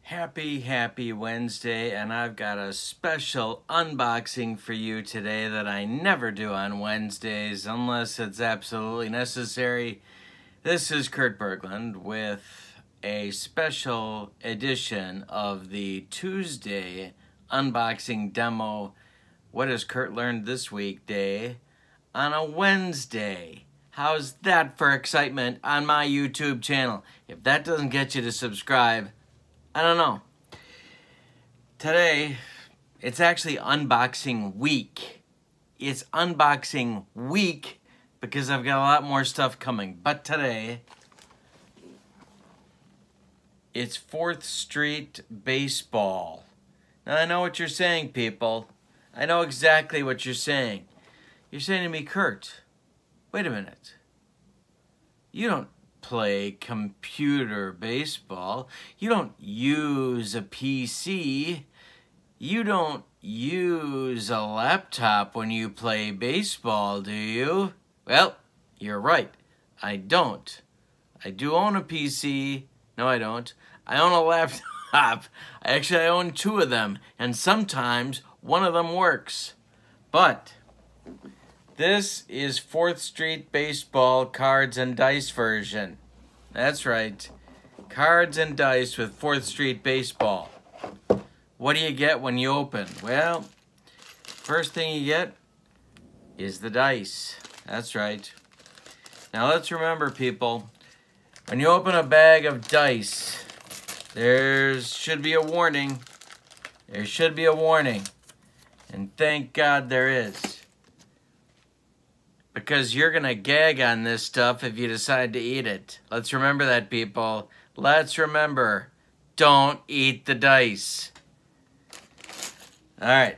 Happy Wednesday, and I've got a special unboxing for you today that I never do on Wednesdays unless it's absolutely necessary. This is Kurt Berglund with a special edition of the Tuesday unboxing demo, What has Kurt learned this week day, on a Wednesday. How's that for excitement on my YouTube channel? If that doesn't get you to subscribe, I don't know. Today, it's actually unboxing week. It's unboxing week because I've got a lot more stuff coming. But today, it's 4th Street Baseball. Now, I know what you're saying, people. I know exactly what you're saying. You're saying to me, Kurt, wait a minute. You don't play computer baseball. You don't use a PC. You don't use a laptop when you play baseball, do you? Well, you're right. I don't. I do own a PC. No, I don't. I own a laptop. I own 2 of them, and sometimes one of them works. But this is 4th Street Baseball Cards and Dice version. That's right. Cards and dice with 4th Street Baseball. What do you get when you open? Well, first thing you get is the dice. That's right. Now let's remember, people, when you open a bag of dice, there should be a warning. There should be a warning. And thank God there is. Because you're going to gag on this stuff if you decide to eat it. Let's remember that, people. Let's remember, don't eat the dice. All right.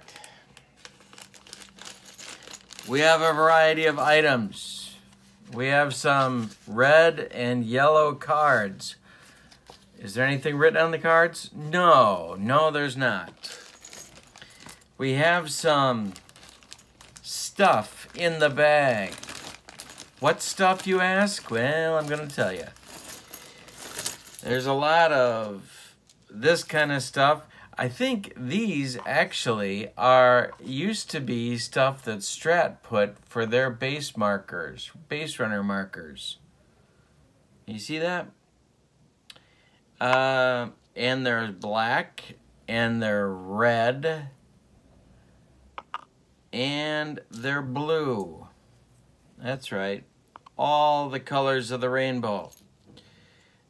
We have a variety of items. We have some red and yellow cards. Is there anything written on the cards? No, there's not. We have some stuff in the bag. What stuff, you ask? Well, I'm going to tell you. There's a lot of this kind of stuff. I think these actually used to be stuff that Strat put for their base markers, base runner markers. You see that? And they're black, and they're red, and they're blue. That's right. All the colors of the rainbow.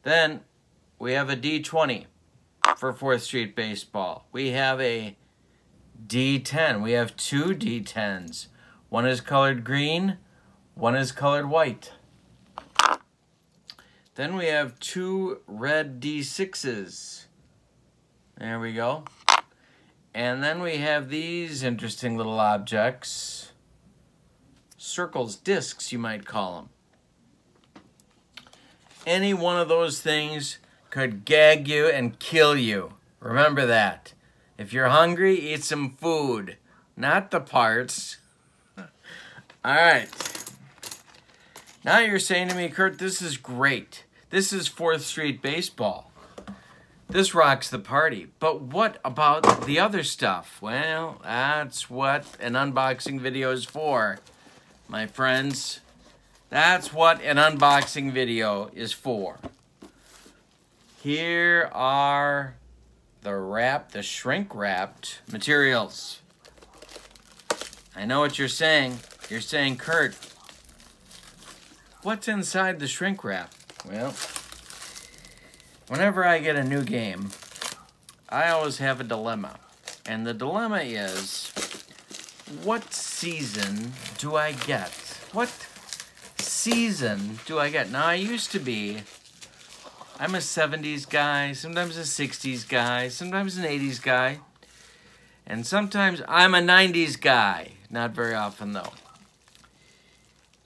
Then we have a D20 for 4th Street Baseball. We have a D10. We have 2 D10s. One is colored green, one is colored white. Then we have 2 red D6s. There we go. And then we have these interesting little objects. Circles, discs, you might call them. Any one of those things could gag you and kill you. Remember that. If you're hungry, eat some food, not the parts. All right. Now you're saying to me, Kurt, this is great. This is 4th Street Baseball. This rocks the party. But what about the other stuff? Well, that's what an unboxing video is for, my friends. That's what an unboxing video is for. Here are the shrink-wrapped materials. I know what you're saying. You're saying, Kurt, what's inside the shrink wrap? Well, whenever I get a new game, I always have a dilemma. And the dilemma is, what season do I get? What season do I get? Now, I'm a 70s guy, sometimes a 60s guy, sometimes an 80s guy, and sometimes I'm a 90s guy. Not very often, though.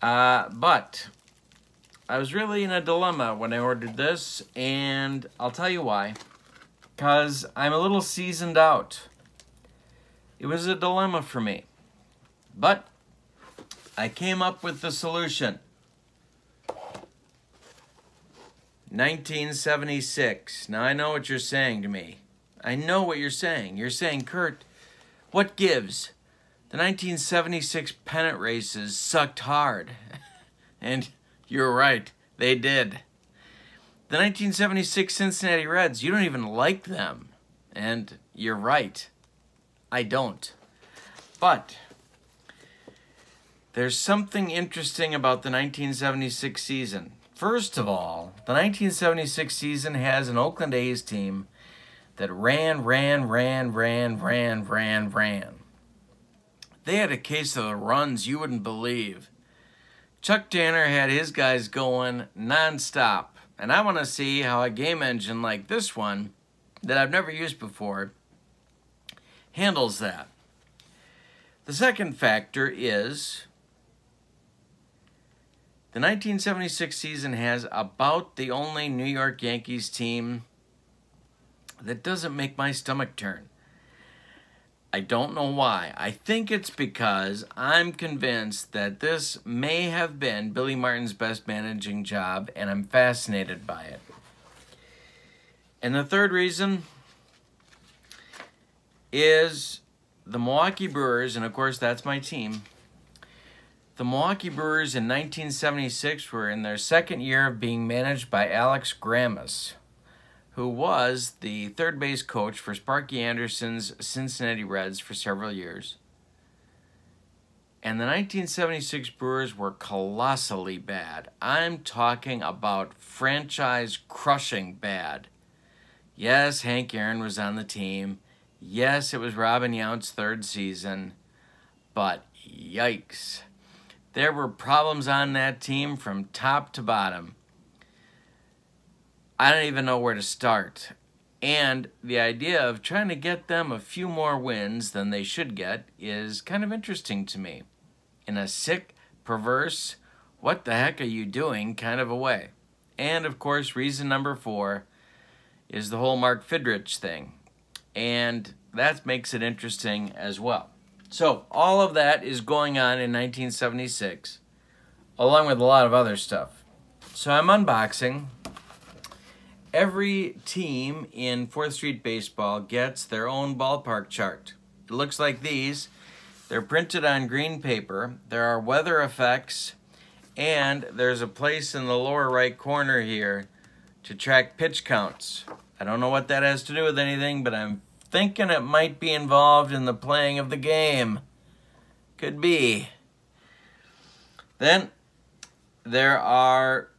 But I was really in a dilemma when I ordered this, and I'll tell you why. Because I'm a little seasoned out. It was a dilemma for me. But I came up with the solution. 1976. Now, I know what you're saying to me. I know what you're saying. You're saying, Kurt, what gives? The 1976 pennant races sucked hard. And you're right, they did. The 1976 Cincinnati Reds, you don't even like them. And you're right, I don't. But there's something interesting about the 1976 season. First of all, the 1976 season has an Oakland A's team that ran. They had a case of the runs you wouldn't believe. Chuck Tanner had his guys going nonstop. And I want to see how a game engine like this one, that I've never used before, handles that. The second factor is the 1976 season has about the only New York Yankees team that doesn't make my stomach turn. I don't know why. I think it's because I'm convinced that this may have been Billy Martin's best managing job, and I'm fascinated by it. And the third reason is the Milwaukee Brewers, and of course that's my team. The Milwaukee Brewers in 1976 were in their second year of being managed by Alex Grammas, who was the third base coach for Sparky Anderson's Cincinnati Reds for several years. And the 1976 Brewers were colossally bad. I'm talking about franchise-crushing bad. Yes, Hank Aaron was on the team. Yes, it was Robin Yount's third season. But yikes. There were problems on that team from top to bottom. I don't even know where to start. And the idea of trying to get them a few more wins than they should get is kind of interesting to me. In a sick, perverse, what the heck are you doing kind of a way. And of course, reason number 4 is the whole Mark Fidrich thing. And that makes it interesting as well. So all of that is going on in 1976, along with a lot of other stuff. So I'm unboxing. Every team in 4th Street Baseball gets their own ballpark chart. It looks like these. They're printed on green paper. There are weather effects, and there's a place in the lower right corner here to track pitch counts. I don't know what that has to do with anything, but I'm thinking it might be involved in the playing of the game. Could be. Then there are,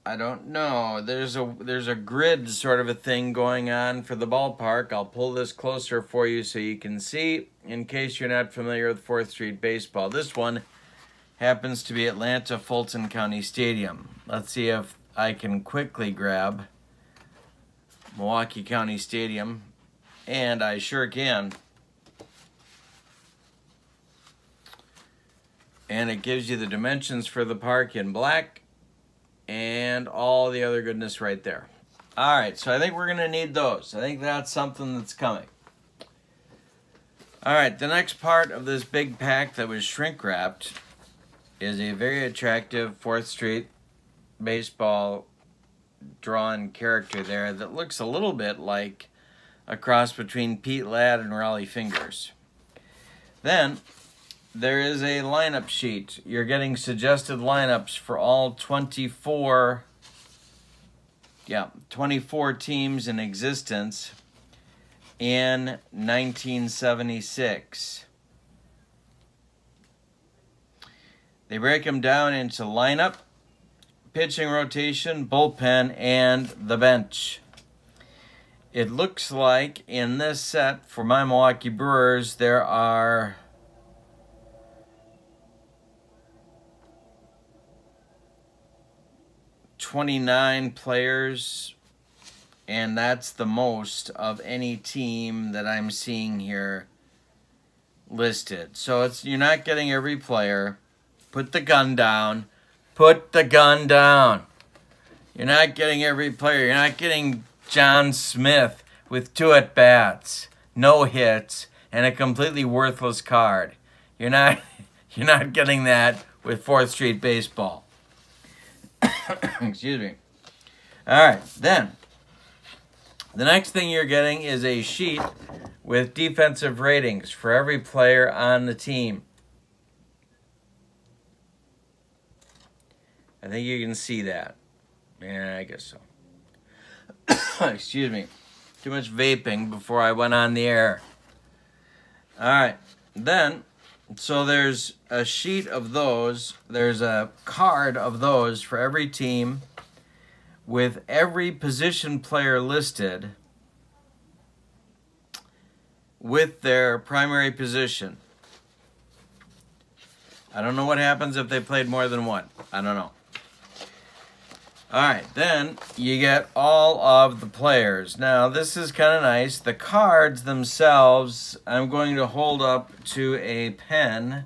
I don't know, there's a grid sort of a thing going on for the ballpark. I'll pull this closer for you so you can see in case you're not familiar with 4th Street Baseball. This one happens to be Atlanta Fulton County Stadium. Let's see if I can quickly grab Milwaukee County Stadium, and I sure can. And it gives you the dimensions for the park in black and all the other goodness right there. All right, so I think we're going to need those. I think that's something that's coming. All right, the next part of this big pack that was shrink wrapped is a very attractive 4th Street Baseball drawn character there that looks a little bit like a cross between Pete Ladd and Raleigh Fingers. Then there is a lineup sheet. You're getting suggested lineups for all 24 teams in existence in 1976. They break them down into lineup, pitching rotation, bullpen, and the bench. It looks like in this set for my Milwaukee Brewers there are 29 players, and that's the most of any team that I'm seeing here listed. So you're not getting every player. Put the gun down. Put the gun down. You're not getting every player. You're not getting John Smith with 2 at-bats, no hits, and a completely worthless card. You're not getting that with 4th Street Baseball. Excuse me. All right, then. The next thing you're getting is a sheet with defensive ratings for every player on the team. I think you can see that. Yeah, I guess so. Excuse me. Too much vaping before I went on the air. All right. Then, so there's a sheet of those. There's a card of those for every team with every position player listed with their primary position. I don't know what happens if they played more than one. I don't know. All right, then you get all of the players. Now, this is kind of nice. The cards themselves, I'm going to hold up to a pen.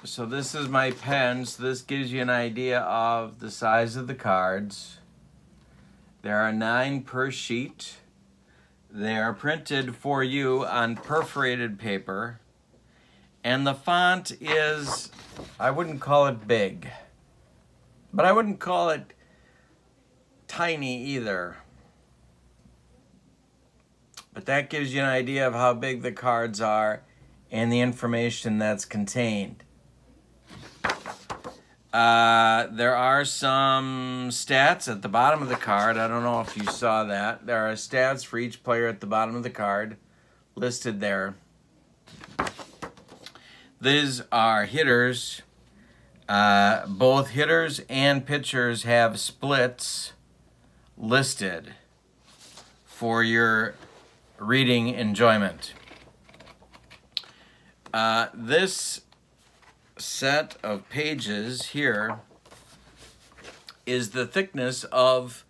So this is my pen. So this gives you an idea of the size of the cards. There are 9 per sheet. They are printed for you on perforated paper. And the font is, I wouldn't call it big. But I wouldn't call it tiny either. But that gives you an idea of how big the cards are and the information that's contained. There are some stats at the bottom of the card. I don't know if you saw that. There are stats for each player at the bottom of the card listed there. These are hitters. Both hitters and pitchers have splits listed for your reading enjoyment. This set of pages here is the thickness of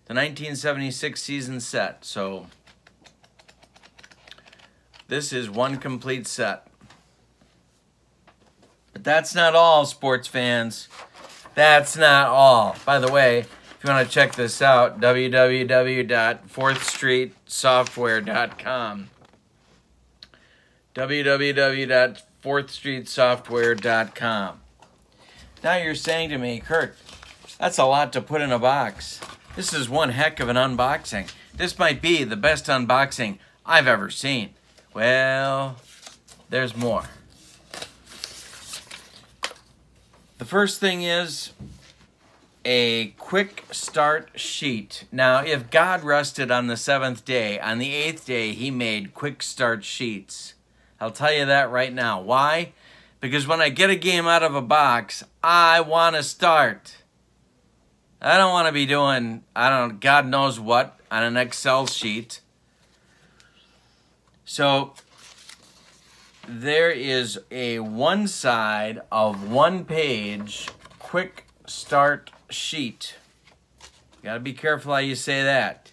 the 1976 season set. So this is one complete set. But that's not all, sports fans. That's not all. By the way, if you want to check this out, www.4thstreetsoftware.com. www.4thstreetsoftware.com. Now you're saying to me, Kurt, that's a lot to put in a box. This is one heck of an unboxing. This might be the best unboxing I've ever seen. Well, there's more. The first thing is a quick start sheet. Now, if God rested on the 7th day, on the 8th day, he made quick start sheets. I'll tell you that right now. Why? Because when I get a game out of a box, I want to start. I don't want to be doing, God knows what, on an Excel sheet. So there is a one side of one page quick start sheet. You got to be careful how you say that.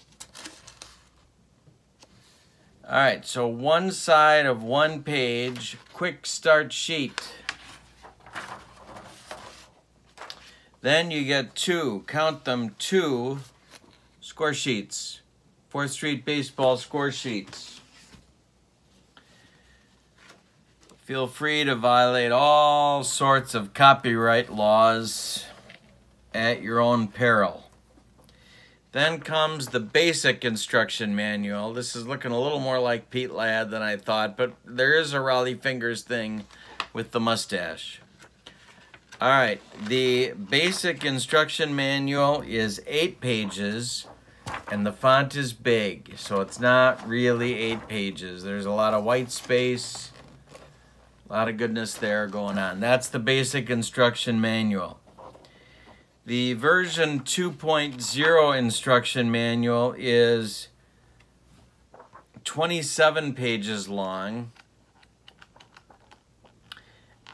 All right, so one side of one page quick start sheet. Then you get 2, count them, 2 score sheets. 4th Street Baseball score sheets. Feel free to violate all sorts of copyright laws at your own peril. Then comes the basic instruction manual. This is looking a little more like Pete Ladd than I thought, but there is a Raleigh Fingers thing with the mustache. All right, the basic instruction manual is 8 pages, and the font is big, so it's not really 8 pages. There's a lot of white space. A lot of goodness there going on. That's the basic instruction manual. The version 2.0 instruction manual is 27 pages long.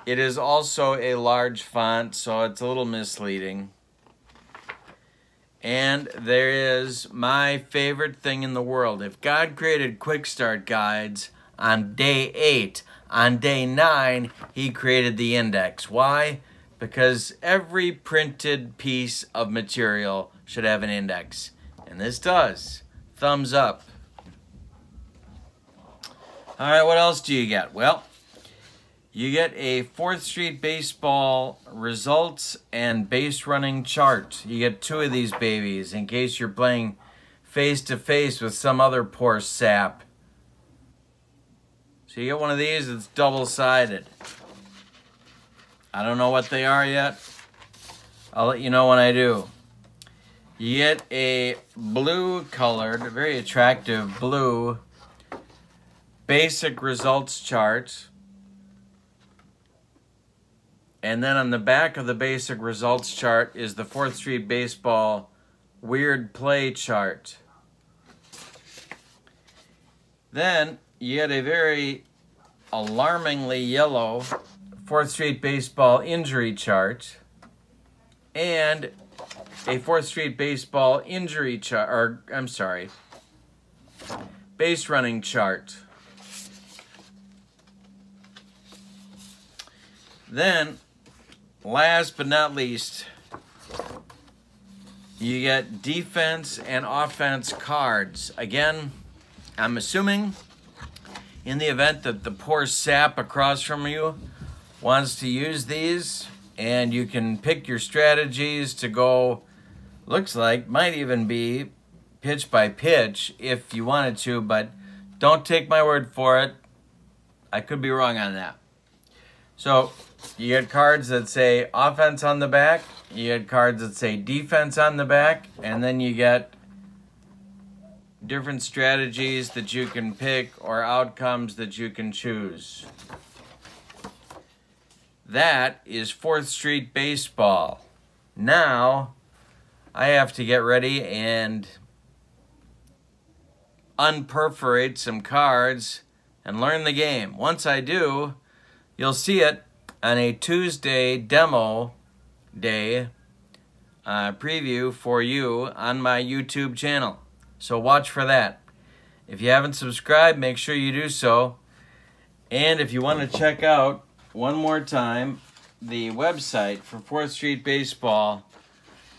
It is also a large font, so it's a little misleading. And there is my favorite thing in the world. If God created quick start guides on day 8, on day 9, he created the index. Why? Because every printed piece of material should have an index. And this does. Thumbs up. All right, what else do you get? Well, You get a 4th Street Baseball results and base running chart. You get 2 of these babies in case you're playing face-to-face with some other poor sap. So you get one of these, it's double-sided. I don't know what they are yet. I'll let you know when I do. You get a blue-colored, very attractive blue basic results chart. And then on the back of the basic results chart is the 4th Street Baseball weird play chart. Then you get a very alarmingly yellow 4th Street Baseball injury chart and a 4th Street Baseball injury chart, or I'm sorry, base running chart. Then, last but not least, you get defense and offense cards. Again, I'm assuming in the event that the poor sap across from you wants to use these, and you can pick your strategies to go, looks like, might even be pitch by pitch if you wanted to, but don't take my word for it. I could be wrong on that. So, you get cards that say offense on the back, you get cards that say defense on the back, and then you get different strategies that you can pick or outcomes that you can choose. That is 4th Street Baseball. Now, I have to get ready and unperforate some cards and learn the game. Once I do, you'll see it on a Tuesday demo day preview for you on my YouTube channel. So watch for that. If you haven't subscribed, make sure you do so. And if you want to check out, one more time, the website for 4th Street Baseball,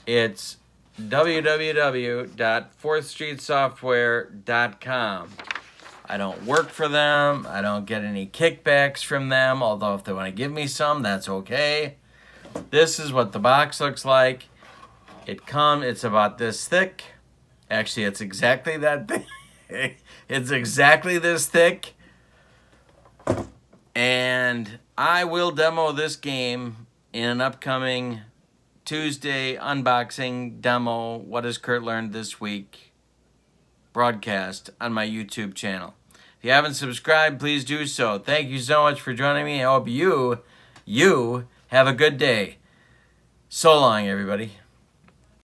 it's www.4thstreetsoftware.com. I don't work for them. I don't get any kickbacks from them, although if they want to give me some, that's okay. This is what the box looks like. It's about this thick. Actually, it's exactly that thick. It's exactly this thick. And I will demo this game in an upcoming Tuesday unboxing demo, What Has Kurt Learned This Week broadcast on my YouTube channel. If you haven't subscribed, please do so. Thank you so much for joining me. I hope you have a good day. So long, everybody.